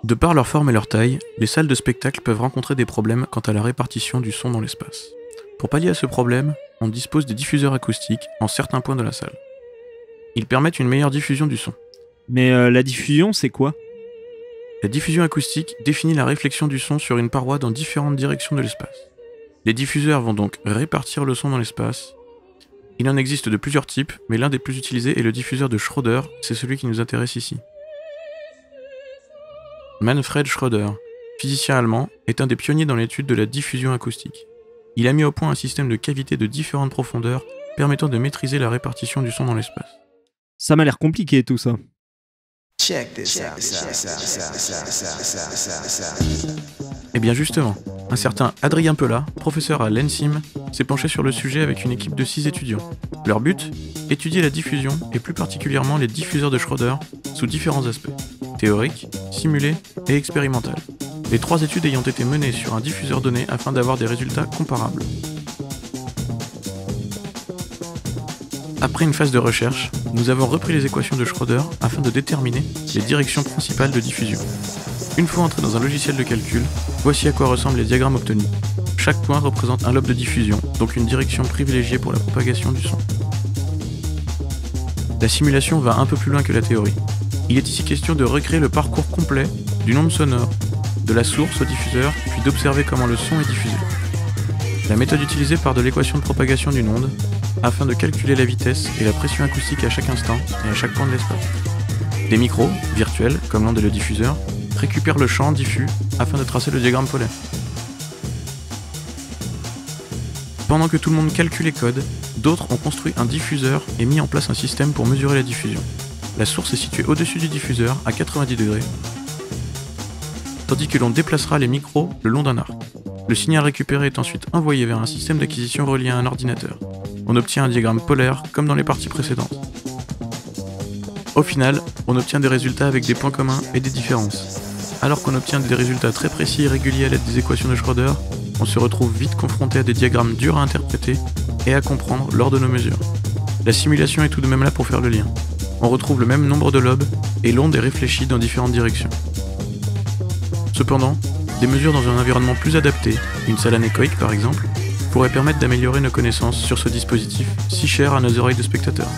De par leur forme et leur taille, les salles de spectacle peuvent rencontrer des problèmes quant à la répartition du son dans l'espace. Pour pallier à ce problème, on dispose des diffuseurs acoustiques en certains points de la salle. Ils permettent une meilleure diffusion du son. Mais la diffusion, c'est quoi? La diffusion acoustique définit la réflexion du son sur une paroi dans différentes directions de l'espace. Les diffuseurs vont donc répartir le son dans l'espace. Il en existe de plusieurs types, mais l'un des plus utilisés est le diffuseur de Schröder, c'est celui qui nous intéresse ici. Manfred Schröder, physicien allemand, est un des pionniers dans l'étude de la diffusion acoustique. Il a mis au point un système de cavités de différentes profondeurs permettant de maîtriser la répartition du son dans l'espace. Ça m'a l'air compliqué tout ça. Et bien justement, un certain Adrien Pelat, professeur à l'ENSIM, s'est penché sur le sujet avec une équipe de 6 étudiants. Leur but? Étudier la diffusion, et plus particulièrement les diffuseurs de Schröder, sous différents aspects, théoriques, simulés et expérimental. Les 3 études ayant été menées sur un diffuseur donné afin d'avoir des résultats comparables. Après une phase de recherche, nous avons repris les équations de Schröder afin de déterminer les directions principales de diffusion. Une fois entré dans un logiciel de calcul, voici à quoi ressemblent les diagrammes obtenus. Chaque point représente un lobe de diffusion, donc une direction privilégiée pour la propagation du son. La simulation va un peu plus loin que la théorie. Il est ici question de recréer le parcours complet d'une onde sonore, de la source au diffuseur, puis d'observer comment le son est diffusé. La méthode utilisée part de l'équation de propagation d'une onde, afin de calculer la vitesse et la pression acoustique à chaque instant et à chaque point de l'espace. Des micros, virtuels, comme l'onde et le diffuseur, récupèrent le champ diffus afin de tracer le diagramme polaire. Pendant que tout le monde calcule les codes, d'autres ont construit un diffuseur et mis en place un système pour mesurer la diffusion. La source est située au-dessus du diffuseur à 90 degrés, tandis que l'on déplacera les micros le long d'un arc. Le signal récupéré est ensuite envoyé vers un système d'acquisition relié à un ordinateur. On obtient un diagramme polaire comme dans les parties précédentes. Au final, on obtient des résultats avec des points communs et des différences. Alors qu'on obtient des résultats très précis et réguliers à l'aide des équations de Schröder, on se retrouve vite confronté à des diagrammes durs à interpréter et à comprendre lors de nos mesures. La simulation est tout de même là pour faire le lien. On retrouve le même nombre de lobes et l'onde est réfléchie dans différentes directions. Cependant, des mesures dans un environnement plus adapté, une salle anéchoïque par exemple, pourraient permettre d'améliorer nos connaissances sur ce dispositif si cher à nos oreilles de spectateurs.